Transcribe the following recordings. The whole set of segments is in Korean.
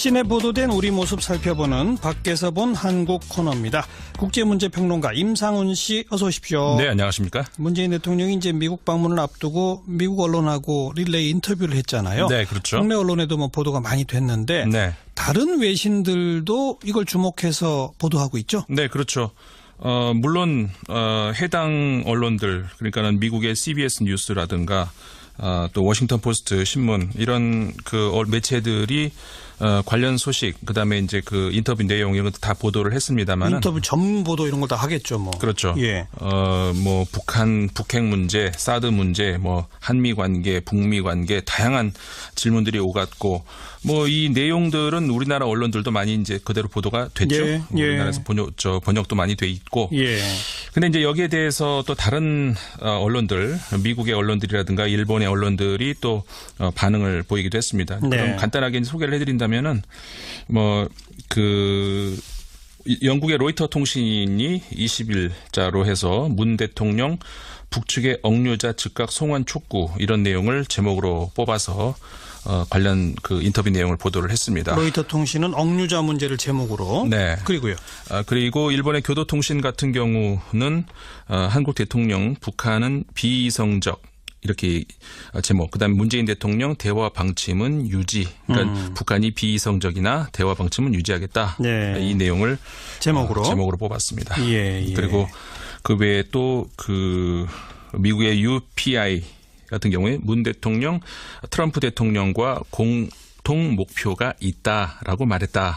신에 보도된 우리 모습 살펴보는 밖에서 본 한국 코너입니다. 국제문제평론가 임상훈 씨 어서 오십시오. 네, 안녕하십니까. 문재인 대통령이 이제 미국 방문을 앞두고 미국 언론하고 릴레이 인터뷰를 했잖아요. 네, 그렇죠. 국내 언론에도 뭐 보도가 많이 됐는데 네. 다른 외신들도 이걸 주목해서 보도하고 있죠? 네, 그렇죠. 물론 해당 언론들, 그러니까는 미국의 CBS 뉴스라든가 또 워싱턴 포스트 신문 이런 그 매체들이 관련 소식, 그다음에 이제 그 인터뷰 내용 이런 것도 다 보도를 했습니다만 인터뷰 전문 보도 이런 걸 다 하겠죠, 뭐. 그렇죠. 예. 뭐 북핵 문제, 사드 문제, 뭐 한미 관계, 북미 관계 다양한 질문들이 오갔고 뭐 이 내용들은 우리나라 언론들도 많이 이제 그대로 보도가 됐죠. 예. 우리나라에서 번역도 많이 돼 있고. 예. 근데 이제 여기에 대해서 또 다른 언론들, 미국의 언론들이라든가 일본의 언론들이 또 반응을 보이기도 했습니다. 네. 그럼 간단하게 소개를 해드린다면은 뭐 그 영국의 로이터 통신이 20일자로 해서 문 대통령 북측의 억류자 즉각 송환 촉구 이런 내용을 제목으로 뽑아서 관련 그 인터뷰 내용을 보도를 했습니다. 로이터 통신은 억류자 문제를 제목으로. 네. 그리고요. 그리고 일본의 교도통신 같은 경우는 한국 대통령 북한은 비이성적 이렇게 제목. 그다음에 문재인 대통령 대화 방침은 유지. 그러니까 북한이 비이성적이나 대화 방침은 유지하겠다. 네. 이 내용을 제목으로 뽑았습니다. 예. 그리고 그 외에 또 그 미국의 UPI 같은 경우에 문 대통령 트럼프 대통령과 공통 목표가 있다라고 말했다.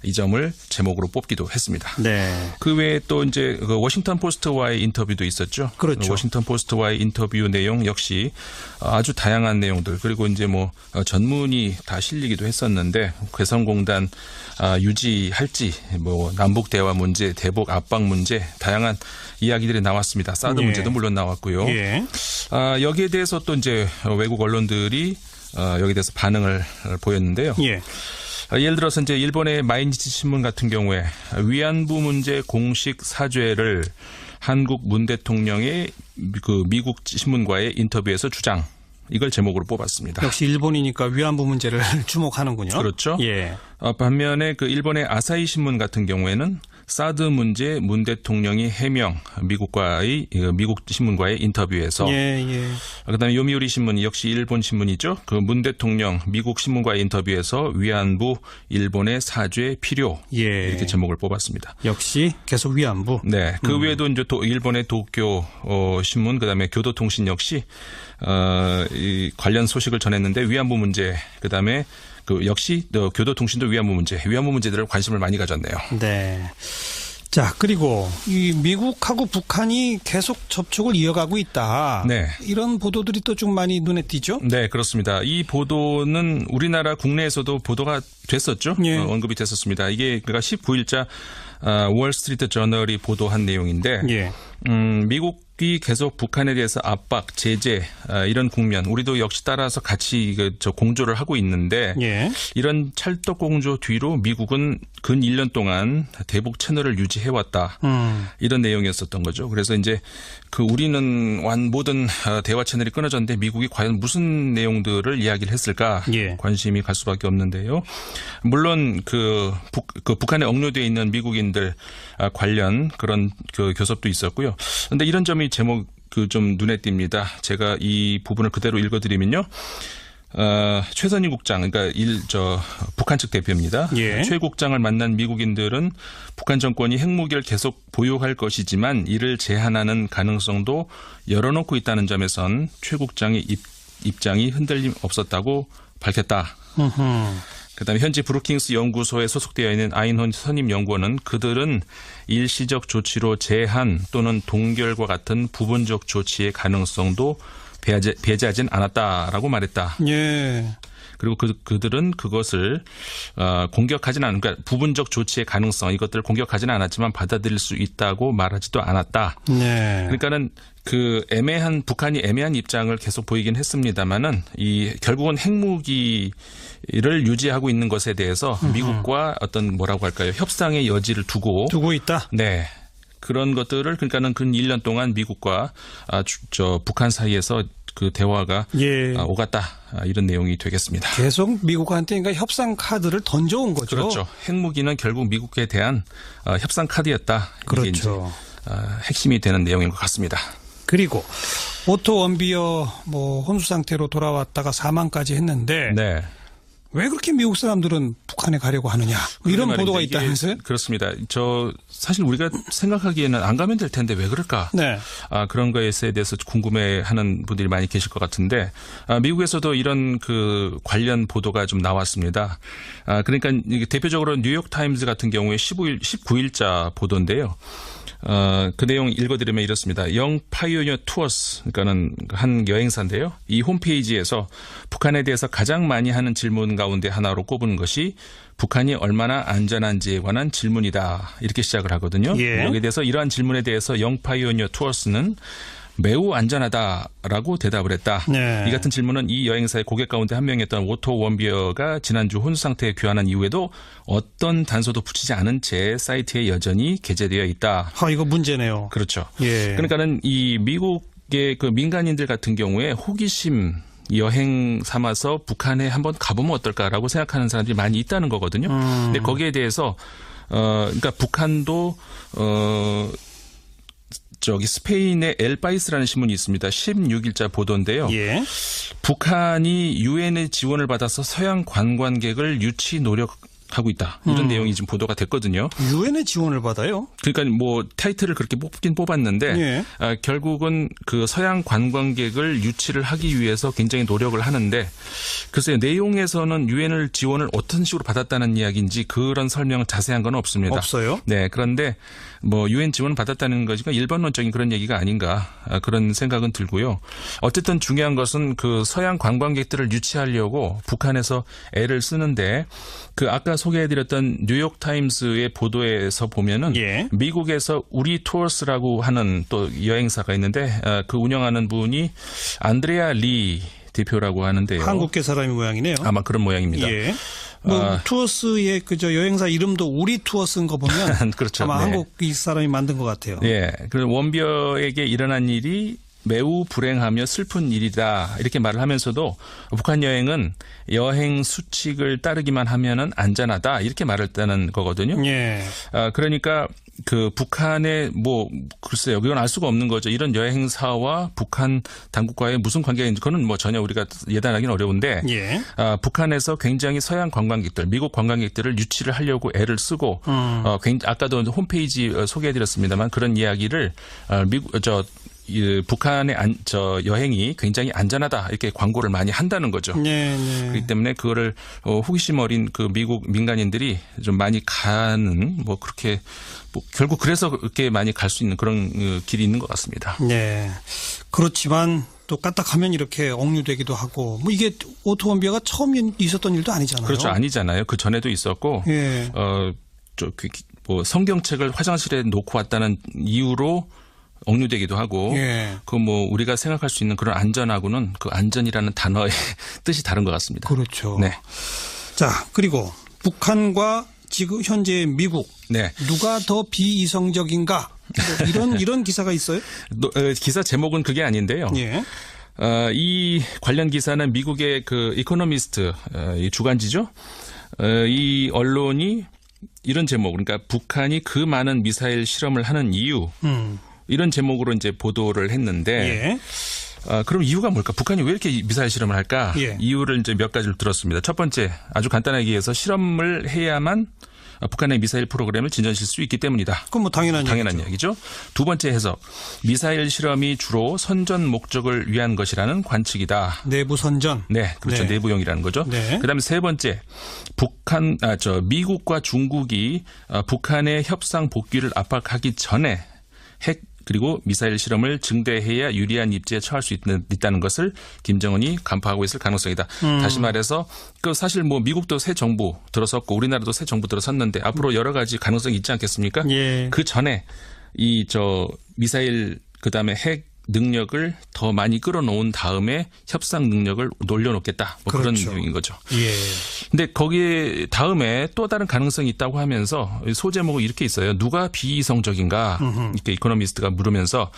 이 점을 제목으로 뽑기도 했습니다. 네. 그 외에 또 이제 그 워싱턴 포스트와의 인터뷰도 있었죠. 그렇죠. 워싱턴 포스트와의 인터뷰 내용 역시 아주 다양한 내용들 그리고 이제 뭐 전문이 다 실리기도 했었는데 개성공단 유지할지 뭐 남북 대화 문제, 대북 압박 문제 다양한 이야기들이 나왔습니다. 사드 예. 문제도 물론 나왔고요. 예. 여기에 대해서 또 이제 외국 언론들이 여기에 대해서 반응을 보였는데요. 예. 예를 들어서 이제 일본의 마이니치 신문 같은 경우에 위안부 문제 공식 사죄를 한국 문 대통령의 그 미국 신문과의 인터뷰에서 주장. 이걸 제목으로 뽑았습니다. 역시 일본이니까 위안부 문제를 주목하는군요. 그렇죠. 예. 반면에 그 일본의 아사히 신문 같은 경우에는 사드 문제 문 대통령이 해명 미국 신문과의 인터뷰에서 그다음에 요미우리 신문 역시 일본 신문이죠. 그 문 대통령 미국 신문과의 인터뷰에서 위안부 일본의 사죄 필요 이렇게 제목을 뽑았습니다. 역시 계속 위안부. 네. 그 외에도 이제 일본의 도쿄 신문 그다음에 교도통신 역시 이 관련 소식을 전했는데 위안부 문제 그다음에 그 역시 교도통신도 위안부 문제들을 관심을 많이 가졌네요. 네. 자, 그리고 이 미국하고 북한이 계속 접촉을 이어가고 있다. 네. 이런 보도들이 또 좀 많이 눈에 띄죠? 네, 그렇습니다. 이 보도는 우리나라 국내에서도 보도가 됐었죠. 예. 언급이 됐었습니다. 이게 그러니까 19일자 월스트리트 저널이 보도한 내용인데 예. 미국이 계속 북한에 대해서 압박, 제재 이런 국면 우리도 역시 따라서 같이 공조를 하고 있는데 예. 이런 찰떡 공조 뒤로 미국은 근 1년 동안 대북 채널을 유지해왔다. 이런 내용이었었던 거죠. 그래서 이제 그 우리는 모든 대화 채널이 끊어졌는데 미국이 과연 무슨 내용들을 이야기를 했을까 예. 관심이 갈 수밖에 없는데요. 물론 그 북한에 억류되어 있는 미국인들 관련 그런 그 교섭도 있었고요. 그런데 이런 점이 제목 좀 눈에 띕니다. 제가 이 부분을 그대로 읽어드리면요. 최선희 국장, 그러니까 북한 측 대표입니다. 예. 최 국장을 만난 미국인들은 북한 정권이 핵무기를 계속 보유할 것이지만 이를 제한하는 가능성도 열어놓고 있다는 점에선 최 국장의 입장이 흔들림 없었다고 밝혔다. 그다음에 현지 브루킹스 연구소에 소속되어 있는 아인혼 선임 연구원은 그들은 일시적 조치로 제한 또는 동결과 같은 부분적 조치의 가능성도 배제하진 않았다라고 말했다. 예. 그리고 그들은 그것을 공격하진 않은 그러니까 부분적 조치의 가능성 이것들을 공격하지는 않았지만 받아들일 수 있다고 말하지도 않았다. 네. 그러니까는 그 북한이 애매한 입장을 계속 보이긴 했습니다만은 이 결국은 핵무기를 유지하고 있는 것에 대해서 미국과 어떤 뭐라고 할까요? 협상의 여지를 두고 있다. 네. 그런 것들을 그러니까는 근 1년 동안 미국과 북한 사이에서 그 대화가 예. 오갔다 이런 내용이 되겠습니다. 계속 미국한테 그러니까 협상 카드를 던져온 거죠. 그렇죠. 핵무기는 결국 미국에 대한 협상 카드였다. 이게 이제 그렇죠. 핵심이 되는 내용인 것 같습니다. 그리고 오토 원비어 뭐 혼수 상태로 돌아왔다가 사망까지 했는데 네. 왜 그렇게 미국 사람들은 북한에 가려고 하느냐 뭐 이런 말입니다. 보도가 이게 있다면서요? 그렇습니다. 사실 우리가 생각하기에는 안 가면 될 텐데 왜 그럴까? 네. 그런 것에 대해서 궁금해하는 분들이 많이 계실 것 같은데 미국에서도 이런 그 관련 보도가 좀 나왔습니다. 그러니까 이게 대표적으로 뉴욕 타임즈 같은 경우에 19일자 보도인데요. 그 내용 읽어드리면 이렇습니다. 영 파이오니어 투어스, 그러니까는 한 여행사인데요. 이 홈페이지에서 북한에 대해서 가장 많이 하는 질문 가운데 하나로 꼽은 것이 북한이 얼마나 안전한지에 관한 질문이다. 이렇게 시작을 하거든요. 예. 여기에 대해서 이러한 질문에 대해서 영 파이오니어 투어스는 매우 안전하다라고 대답을 했다. 네. 이 같은 질문은 이 여행사의 고객 가운데 한 명이었던 오토 원비어가 지난주 혼수 상태에 귀환한 이후에도 어떤 단서도 붙이지 않은 채 사이트에 여전히 게재되어 있다. 이거 문제네요. 그렇죠. 예. 그러니까는 이 미국의 그 민간인들 같은 경우에 호기심 여행 삼아서 북한에 한번 가보면 어떨까라고 생각하는 사람들이 많이 있다는 거거든요. 근데 거기에 대해서 그러니까 북한도 스페인의 엘바이스라는 신문이 있습니다. 16일자 보도인데요. 예. 북한이 유엔의 지원을 받아서 서양 관광객을 유치 노력하고 있다. 이런 내용이 지금 보도가 됐거든요. 유엔의 지원을 받아요? 그러니까 뭐 타이틀을 그렇게 뽑긴 뽑았는데 예. 결국은 그 서양 관광객을 유치를 하기 위해서 굉장히 노력을 하는데 글쎄요. 내용에서는 유엔을 지원을 어떤 식으로 받았다는 이야기인지 그런 설명은 자세한 건 없습니다. 없어요? 네. 그런데 뭐 유엔 지원을 받았다는 것이가 일반론적인 그런 얘기가 아닌가 그런 생각은 들고요. 어쨌든 중요한 것은 그 서양 관광객들을 유치하려고 북한에서 애를 쓰는데 그 아까 소개해드렸던 뉴욕 타임스의 보도에서 보면은 예. 미국에서 우리 투어스라고 하는 또 여행사가 있는데 그 운영하는 분이 안드레아 리 대표라고 하는데요. 한국계 사람이 모양이네요. 아마 그런 모양입니다. 예. 뭐 투어스의 그저 여행사 이름도 우리 투어스인 거 보면 그렇죠. 아마 네. 한국 이 사람이 만든 것 같아요. 예. 그 원비어에게 일어난 일이 매우 불행하며 슬픈 일이다 이렇게 말을 하면서도 북한 여행은 여행 수칙을 따르기만 하면은 안전하다 이렇게 말을 했다는 거거든요. 예. 그러니까 그 북한의 뭐 글쎄요, 이건 알 수가 없는 거죠. 이런 여행사와 북한 당국과의 무슨 관계가 있는지 그거는 뭐 전혀 우리가 예단하기는 어려운데 예. 북한에서 굉장히 서양 관광객들, 미국 관광객들을 유치를 하려고 애를 쓰고 아까도 홈페이지 소개해드렸습니다만 그런 이야기를 북한의 여행이 굉장히 안전하다 이렇게 광고를 많이 한다는 거죠. 네, 네. 그렇기 때문에 그거를 호기심 어린 그 미국 민간인들이 좀 많이 가는 뭐 그렇게 뭐 결국 그래서 그렇게 많이 갈 수 있는 그런 길이 있는 것 같습니다. 네. 그렇지만 또 까딱하면 이렇게 억류되기도 하고 뭐 이게 오토원비어가 처음 있었던 일도 아니잖아요. 그렇죠. 아니잖아요. 그 전에도 있었고 예. 뭐 성경책을 화장실에 놓고 왔다는 이유로 억류되기도 하고 예. 그 뭐 우리가 생각할 수 있는 그런 안전하고는 그 안전이라는 단어의 뜻이 다른 것 같습니다. 그렇죠. 네. 자, 그리고 북한과 지금 현재 미국 네. 누가 더 비이성적인가 뭐 이런 기사가 있어요? 기사 제목은 그게 아닌데요. 예. 이 관련 기사는 미국의 그 이코노미스트 이 주간지죠. 이 언론이 이런 제목 그러니까 북한이 그 많은 미사일 실험을 하는 이유 이런 제목으로 이제 보도를 했는데 예. 그럼 이유가 뭘까? 북한이 왜 이렇게 미사일 실험을 할까? 예. 이유를 이제 몇 가지를 들었습니다. 첫 번째, 아주 간단하게 얘기해서 실험을 해야만 북한의 미사일 프로그램을 진전시킬 수 있기 때문이다. 그건 뭐 당연한 이야기죠. 두 번째 해석, 미사일 실험이 주로 선전 목적을 위한 것이라는 관측이다. 내부 선전. 네, 그렇죠. 네. 내부용이라는 거죠. 네. 그다음에 세 번째, 미국과 중국이 북한의 협상 복귀를 압박하기 전에 핵 그리고 미사일 실험을 증대해야 유리한 입지에 처할 수 있다는 것을 김정은이 간파하고 있을 가능성이다. 다시 말해서 그 사실 뭐 미국도 새 정부 들어섰고 우리나라도 새 정부 들어섰는데 앞으로 여러 가지 가능성이 있지 않겠습니까? 예. 그 전에 미사일 그다음에 핵 능력을 더 많이 끌어놓은 다음에 협상 능력을 놀려놓겠다. 뭐 그런 그렇죠. 내용인 거죠. 예. 근데 거기에 다음에 또 다른 가능성이 있다고 하면서 소제목은 이렇게 있어요. 누가 비이성적인가? 이렇게 이코노미스트가 물으면서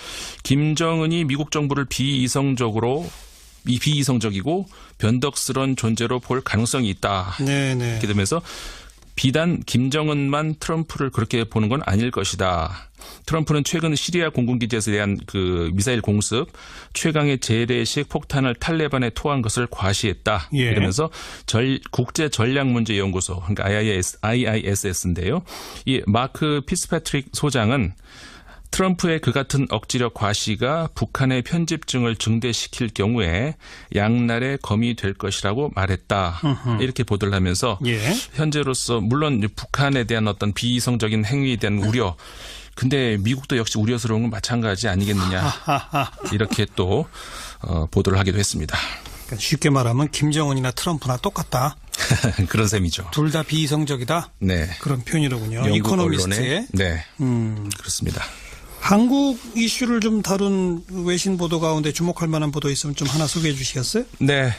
김정은이 미국 정부를 비이성적으로 비이성적이고 변덕스러운 존재로 볼 가능성이 있다. 네네. 이렇게 되면서 비단 김정은만 트럼프를 그렇게 보는 건 아닐 것이다. 트럼프는 최근 시리아 공군기지에서 대한 그 미사일 공습, 최강의 재래식 폭탄을 탈레반에 토한 것을 과시했다. 예. 이러면서 국제전략문제연구소, 그러니까 IISS인데요. 이 마크 피츠패트릭 소장은 트럼프의 그 같은 억지력 과시가 북한의 편집증을 증대시킬 경우에 양날의 검이 될 것이라고 말했다. 이렇게 보도를 하면서 예. 현재로서 물론 북한에 대한 어떤 비이성적인 행위에 대한 우려, 근데 미국도 역시 우려스러운 건 마찬가지 아니겠느냐. 이렇게 또 보도를 하기도 했습니다. 그러니까 쉽게 말하면 김정은이나 트럼프나 똑같다. 그런 셈이죠. 둘 다 비이성적이다. 네. 그런 표현이로군요. 영국 이코노미스트의. 언론에, 네. 그렇습니다. 한국 이슈를 좀 다룬 외신 보도 가운데 주목할 만한 보도 있으면 좀 하나 소개해 주시겠어요? 네.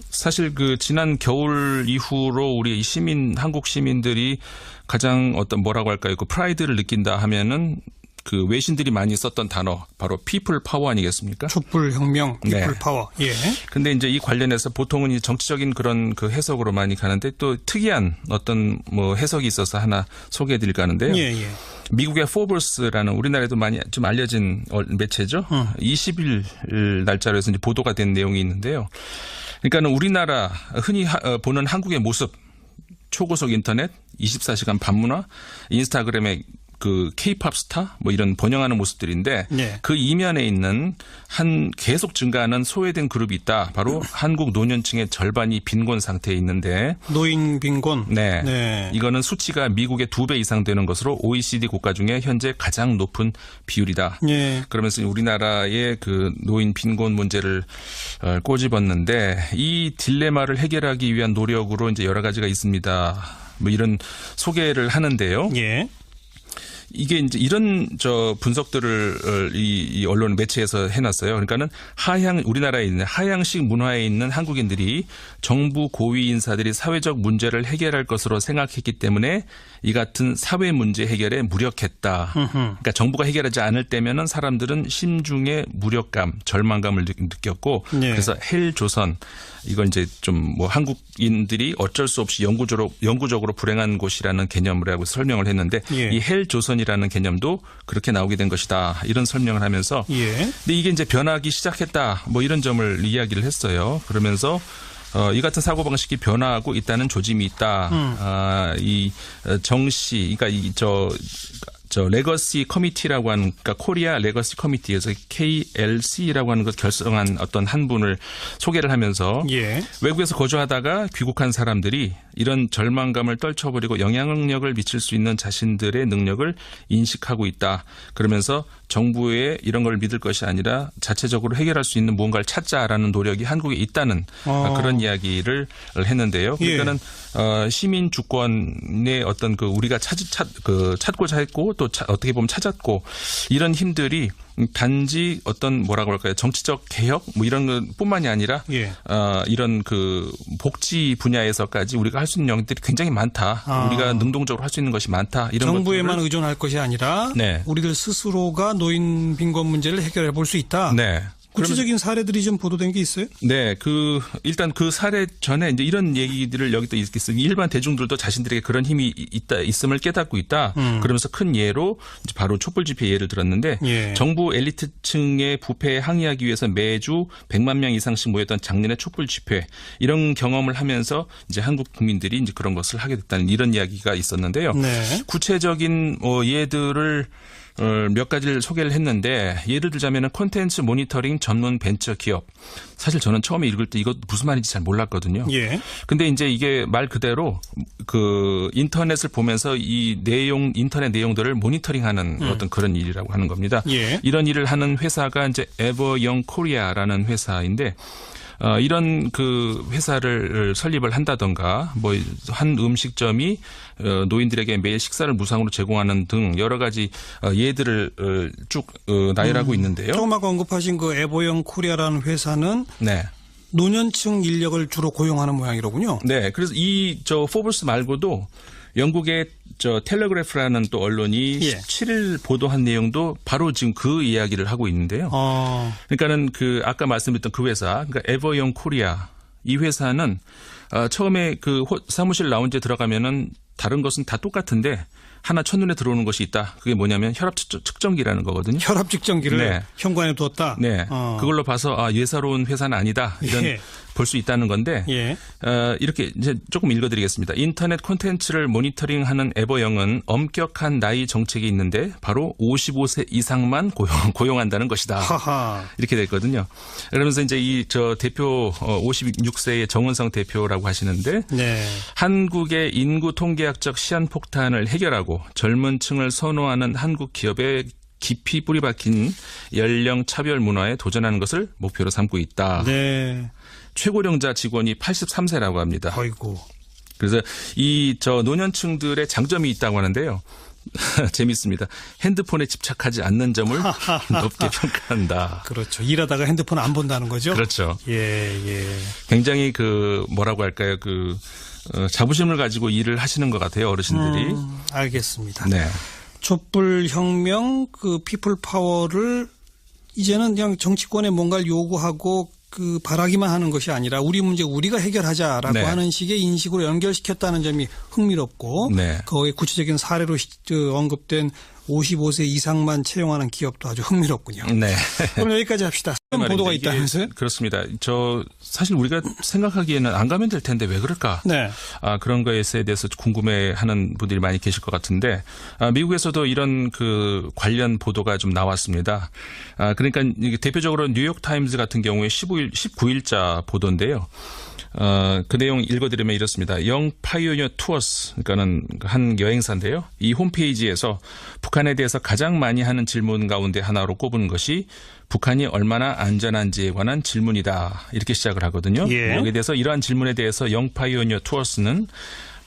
사실 그 지난 겨울 이후로 우리 한국 시민들이 가장 어떤 뭐라고 할까요? 그 프라이드를 느낀다 하면은 그 외신들이 많이 썼던 단어 바로 피플 파워 아니겠습니까? 촛불 혁명, 피플 네. 파워. 예. 근데 이제 이 관련해서 보통은 이 정치적인 그런 그 해석으로 많이 가는데 또 특이한 어떤 뭐 해석이 있어서 하나 소개해 드릴까 하는데요. 예, 예. 미국의 포브스라는 우리나라에도 많이 좀 알려진 매체죠. 20일 날짜로 해서 이제 보도가 된 내용이 있는데요. 그러니까는 우리나라 흔히 보는 한국의 모습, 초고속 인터넷, 24시간 밤문화, 인스타그램의 그 K-팝 스타 뭐 이런 번영하는 모습들인데 네. 그 이면에 있는 계속 증가하는 소외된 그룹이 있다. 바로 한국 노년층의 절반이 빈곤 상태에 있는데 노인 빈곤. 네. 네. 이거는 수치가 미국의 2배 이상 되는 것으로 OECD 국가 중에 현재 가장 높은 비율이다. 예. 그러면서 우리나라의 그 노인 빈곤 문제를 꼬집었는데 이 딜레마를 해결하기 위한 노력으로 이제 여러 가지가 있습니다. 뭐 이런 소개를 하는데요. 예. 이게 이제 이런 분석들을 이 언론 매체에서 해놨어요. 그러니까는 우리나라에 있는 하향식 문화에 있는 한국인들이 정부 고위 인사들이 사회적 문제를 해결할 것으로 생각했기 때문에 이 같은 사회 문제 해결에 무력했다. 그러니까 정부가 해결하지 않을 때면은 사람들은 심중에 무력감, 절망감을 느꼈고 네. 그래서 헬조선 이건 이제 좀 뭐 한국인들이 어쩔 수 없이 영구적으로 불행한 곳이라는 개념을 하고 설명을 했는데 예. 이 헬조선이라는 개념도 그렇게 나오게 된 것이다. 이런 설명을 하면서 예. 근데 이게 이제 변하기 시작했다. 뭐 이런 점을 이야기를 했어요. 그러면서 이 같은 사고방식이 변화하고 있다는 조짐이 있다. 이 정시, 그러니까 저 레거시 커미티라고 하는, 그러니까 코리아 레거시 커미티에서 KLC라고 하는 것 결성한 어떤 한 분을 소개를 하면서 예. 외국에서 거주하다가 귀국한 사람들이 이런 절망감을 떨쳐버리고 영향력을 미칠 수 있는 자신들의 능력을 인식하고 있다. 그러면서 정부에 이런 걸 믿을 것이 아니라 자체적으로 해결할 수 있는 무언가를 찾자라는 노력이 한국에 있다는 그런 이야기를 했는데요. 그러니까는 시민 주권의 어떤 그 우리가 찾고자 했고 또 어떻게 보면 찾았고 이런 힘들이 단지 어떤 뭐라고 할까요? 정치적 개혁 뭐 이런 것뿐만이 아니라 예. 이런 그 복지 분야에서까지 우리가 할 수 있는 영역들이 굉장히 많다. 우리가 능동적으로 할 수 있는 것이 많다. 이런 정부에만 것들을 의존할 것이 아니라 네. 우리들 스스로가 노인 빈곤 문제를 해결해 볼 수 있다. 네. 구체적인 사례들이 좀 보도된 게 있어요? 네, 일단 그 사례 전에 이제 이런 얘기들을 여기다 있겠습니다. 일반 대중들도 자신들에게 그런 힘이 있음을 깨닫고 있다. 그러면서 큰 예로 이제 바로 촛불 집회 예를 들었는데 예. 정부 엘리트층의 부패에 항의하기 위해서 매주 100만 명 이상씩 모였던 작년의 촛불 집회 이런 경험을 하면서 이제 한국 국민들이 이제 그런 것을 하게 됐다는 이런 이야기가 있었는데요. 네. 구체적인 예들을 몇 가지를 소개를 했는데 예를 들자면 콘텐츠 모니터링 전문 벤처 기업. 사실 저는 처음에 읽을 때 이것 무슨 말인지 잘 몰랐거든요. 예. 근데 이제 이게 말 그대로 그 인터넷을 보면서 인터넷 내용들을 모니터링하는 어떤 그런 일이라고 하는 겁니다. 예. 이런 일을 하는 회사가 이제 에버영 코리아라는 회사인데 이런 그 회사를 설립을 한다던가 뭐 한 음식점이 노인들에게 매일 식사를 무상으로 제공하는 등 여러 가지 예들을 쭉 나열하고 있는데요. 조금 아까 언급하신 그 에버영 코리아라는 회사는 네. 노년층 인력을 주로 고용하는 모양이로군요. 네. 그래서 포브스 말고도 영국의 텔레그래프라는 또 언론이 예. 17일 보도한 내용도 바로 지금 그 이야기를 하고 있는데요. 그러니까는 그 아까 말씀드렸던 그 회사, 그러니까 에버영 코리아 이 회사는 처음에 그 사무실 라운지에 들어가면은 다른 것은 다 똑같은데 하나 첫눈에 들어오는 것이 있다. 그게 뭐냐면 혈압 측정기라는 거거든요. 혈압 측정기를 네. 현관에 두었다. 네. 그걸로 봐서 예사로운 회사는 아니다. 이런 예. 볼 수 있다는 건데 예. 이렇게 이제 조금 읽어드리겠습니다. 인터넷 콘텐츠를 모니터링하는 에버영은 엄격한 나이 정책이 있는데 바로 55세 이상만 고용한다는 것이다. 하하. 이렇게 됐거든요. 그러면서 이제 이 대표 56세의 정은성 대표라고 하시는데 네. 한국의 인구 통계학적 시한폭탄을 해결하고 젊은 층을 선호하는 한국 기업의 깊이 뿌리 박힌 연령 차별 문화에 도전하는 것을 목표로 삼고 있다. 네. 최고령자 직원이 83세라고 합니다. 아이고. 그래서 이 노년층들의 장점이 있다고 하는데요. 재밌습니다. 핸드폰에 집착하지 않는 점을 높게 평가한다. 그렇죠. 일하다가 핸드폰 안 본다는 거죠? 그렇죠. 예. 굉장히 뭐라고 할까요? 자부심을 가지고 일을 하시는 것 같아요, 어르신들이. 알겠습니다. 네. 촛불혁명, 피플 파워를 이제는 그냥 정치권에 뭔가를 요구하고 바라기만 하는 것이 아니라 우리 문제 우리가 해결하자라고 네. 하는 식의 인식으로 연결시켰다는 점이 흥미롭고 네. 거기에 구체적인 사례로 언급된 55세 이상만 채용하는 기업도 아주 흥미롭군요. 네. 오늘 여기까지 합시다. 그런 보도가 이게 있다면서요? 그렇습니다. 사실 우리가 생각하기에는 안 가면 될 텐데 왜 그럴까? 네. 그런 것에 대해서 궁금해하는 분들이 많이 계실 것 같은데 미국에서도 이런 관련 보도가 좀 나왔습니다. 그러니까 대표적으로 뉴욕 타임즈 같은 경우에 19일자 보도인데요. 그 내용 읽어드리면 이렇습니다. 영 파이오니어 투어스, 그러니까는 한 여행사인데요. 이 홈페이지에서 북한에 대해서 가장 많이 하는 질문 가운데 하나로 꼽은 것이 북한이 얼마나 안전한지에 관한 질문이다. 이렇게 시작을 하거든요. 예. 여기에 대해서 이러한 질문에 대해서 영 파이오니어 투어스는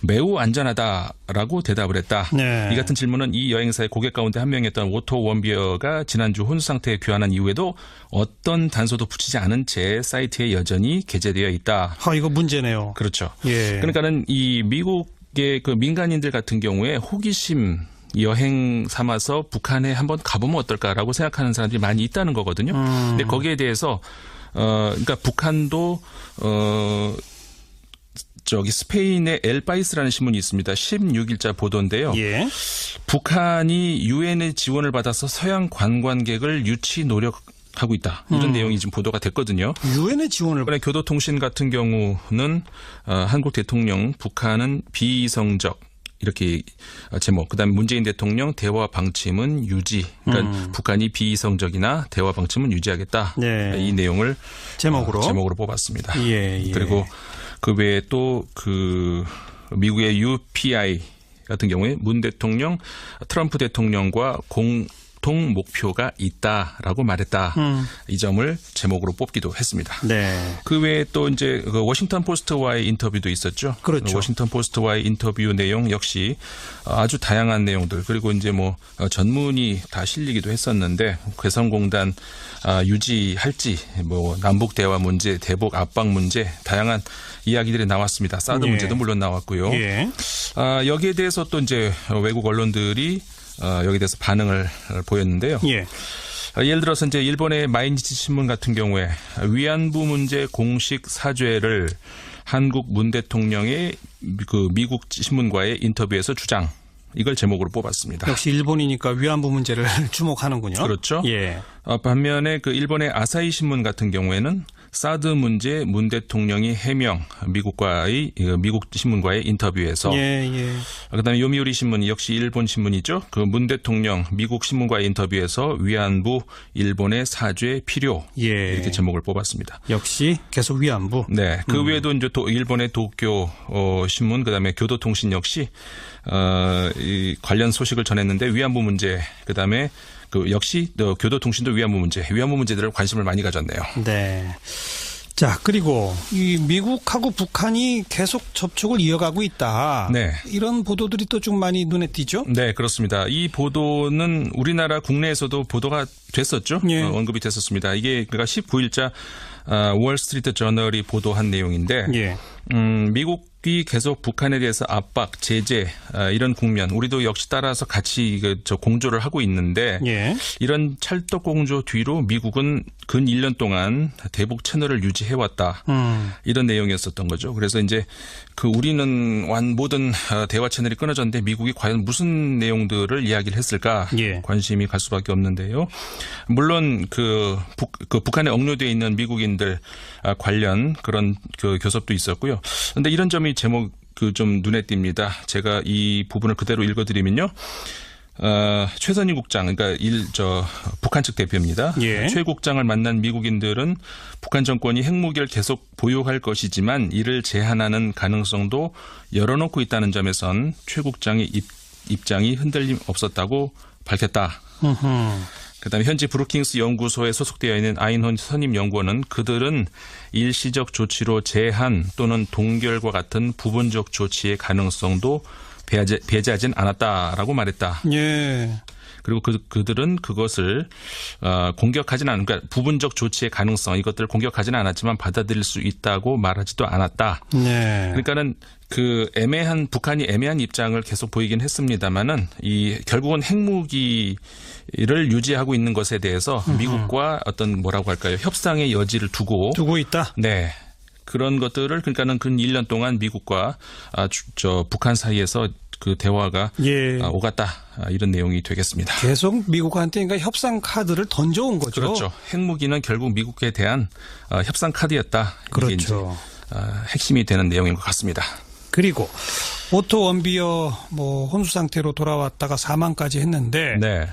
매우 안전하다라고 대답을 했다. 네. 이 같은 질문은 이 여행사의 고객 가운데 한 명이었던 오토 원비어가 지난주 혼수 상태에 귀환한 이후에도 어떤 단서도 붙이지 않은 채 사이트에 여전히 게재되어 있다. 이거 문제네요. 그렇죠. 예. 그러니까는 이 미국의 민간인들 같은 경우에 호기심 여행 삼아서 북한에 한번 가보면 어떨까라고 생각하는 사람들이 많이 있다는 거거든요. 근데 거기에 대해서 그러니까 북한도 스페인의 엘바이스라는 신문이 있습니다. 16일자 보도인데요. 예. 북한이 유엔의 지원을 받아서 서양 관광객을 유치 노력하고 있다. 이런 내용이 지금 보도가 됐거든요. 유엔의 지원을. 이번에 교도통신 같은 경우는 한국 대통령 북한은 비이성적 이렇게 제목. 그다음에 문재인 대통령 대화 방침은 유지. 그러니까 북한이 비이성적이나 대화 방침은 유지하겠다. 네. 이 내용을 제목으로 뽑았습니다. 예. 그리고 그 외에 또 미국의 UPI 같은 경우에 문 대통령, 트럼프 대통령과 공통 목표가 있다라고 말했다. 이 점을 제목으로 뽑기도 했습니다. 네. 그 외에 또 이제 워싱턴 포스트와의 인터뷰도 있었죠. 그렇죠. 워싱턴 포스트와의 인터뷰 내용 역시 아주 다양한 내용들 그리고 이제 전문이 다 실리기도 했었는데 개성공단 유지할지 남북 대화 문제, 대북 압박 문제 다양한 이야기들이 나왔습니다. 사드 예. 문제도 물론 나왔고요. 예. 여기에 대해서 또 이제 외국 언론들이 여기에 대해서 반응을 보였는데요. 예. 예를 들어서 이제 일본의 마이니치 신문 같은 경우에 위안부 문제 공식 사죄를 한국 문 대통령의 미국 신문과의 인터뷰에서 주장. 이걸 제목으로 뽑았습니다. 역시 일본이니까 위안부 문제를 주목하는군요. 그렇죠. 예. 반면에 일본의 아사히 신문 같은 경우에는 사드 문제 문 대통령이 해명 미국 신문과의 인터뷰에서 그다음에 요미우리 신문 역시 일본 신문이죠. 문 대통령 미국 신문과의 인터뷰에서 위안부 일본의 사죄 필요 이렇게 제목을 뽑았습니다. 역시 계속 위안부. 네. 그 외에도 이제 일본의 도쿄 신문 그다음에 교도통신 역시 이 관련 소식을 전했는데 위안부 문제 그다음에 역시 교도통신도 위안부 문제들을 관심을 많이 가졌네요. 네. 자, 그리고 이 미국하고 북한이 계속 접촉을 이어가고 있다. 네. 이런 보도들이 또 좀 많이 눈에 띄죠? 네, 그렇습니다. 이 보도는 우리나라 국내에서도 보도가 됐었죠. 예. 언급이 됐었습니다. 이게 그러니까 19일자 월스트리트 저널이 보도한 내용인데 예. 미국 미국이 계속 북한에 대해서 압박, 제재 이런 국면 우리도 역시 따라서 같이 공조를 하고 있는데 예. 이런 찰떡 공조 뒤로 미국은 근 1년 동안 대북 채널을 유지해왔다. 이런 내용이었었던 거죠. 그래서 이제 우리는 모든 대화 채널이 끊어졌는데 미국이 과연 무슨 내용들을 이야기를 했을까 예. 관심이 갈 수밖에 없는데요. 물론 북한에 억류되어 있는 미국인들 관련 그런 교섭도 있었고요. 그런데 이런 점이 제목 좀 눈에 띕니다. 제가 이 부분을 그대로 읽어드리면요. 최선희 국장, 그러니까 북한 측 대표입니다. 예. 최 국장을 만난 미국인들은 북한 정권이 핵무기를 계속 보유할 것이지만 이를 제한하는 가능성도 열어놓고 있다는 점에선 최 국장의 입장이 흔들림 없었다고 밝혔다. 그다음에 현지 브루킹스 연구소에 소속되어 있는 아인혼 선임 연구원은 그들은 일시적 조치로 제한 또는 동결과 같은 부분적 조치의 가능성도 배제하진 않았다라고 말했다. 예. 그리고 그들은 그것을 공격하지는 않은, 그러니까 부분적 조치의 가능성 이것들을 공격하지는 않았지만 받아들일 수 있다고 말하지도 않았다. 네. 그러니까는 북한이 애매한 입장을 계속 보이긴 했습니다만은 결국은 핵무기를 유지하고 있는 것에 대해서 미국과 어떤 뭐라고 할까요? 협상의 여지를 두고 있다. 네. 그런 것들을 그러니까는 근 1년 동안 미국과 북한 사이에서 대화가 오갔다 이런 내용이 되겠습니다. 계속 미국한테 그러니까 협상 카드를 던져온 거죠. 그렇죠. 핵무기는 결국 미국에 대한 협상 카드였다. 그렇죠. 이게 이제 핵심이 되는 내용인 것 같습니다. 그리고 오토 원비어 혼수 상태로 돌아왔다가 사망까지 했는데 네.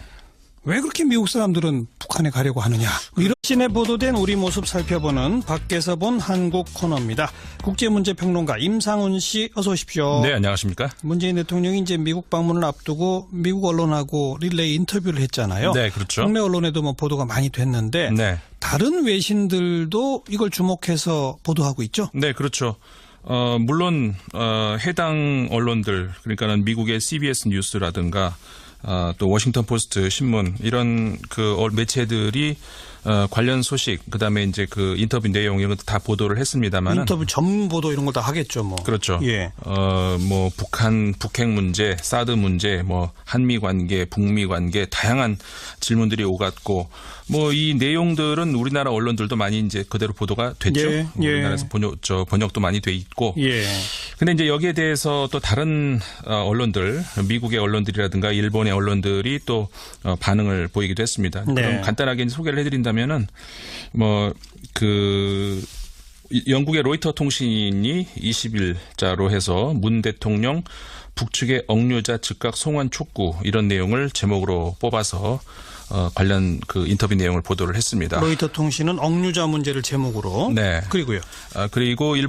왜 그렇게 미국 사람들은 북한에 가려고 하느냐. 이런 시내 보도된 우리 모습 살펴보는 밖에서 본 한국 코너입니다. 국제문제평론가 임상훈 씨 어서 오십시오. 네, 안녕하십니까. 문재인 대통령이 이제 미국 방문을 앞두고 미국 언론하고 릴레이 인터뷰를 했잖아요. 네, 그렇죠. 국내 언론에도 보도가 많이 됐는데 네. 다른 외신들도 이걸 주목해서 보도하고 있죠. 네, 그렇죠. 물론 해당 언론들 그러니까는 미국의 CBS 뉴스라든가 또 워싱턴 포스트 신문 이런 매체들이 관련 소식 그다음에 이제 인터뷰 내용 이런 것도 다 보도를 했습니다만은 인터뷰 전문 보도 이런 걸 다 하겠죠, 그렇죠. 예. 북핵 문제, 사드 문제, 한미 관계, 북미 관계 다양한 질문들이 오갔고 이 내용들은 우리나라 언론들도 많이 이제 그대로 보도가 됐죠. 예. 우리나라에서 번역도 많이 돼 있고. 예. 근데 이제 여기에 대해서 또 다른 언론들, 미국의 언론들이라든가 일본의 언론들이 또 반응을 보이기도 했습니다. 네. 그럼 간단하게 소개를 해드린다면은 영국의 로이터 통신이 20일자로 해서 문 대통령 북측의 억류자 즉각 송환 촉구 이런 내용을 제목으로 뽑아서 관련 인터뷰 내용을 보도를 했습니다. 로이터 통신은 억류자 문제를 제목으로. 네. 그리고요. 그리고 일본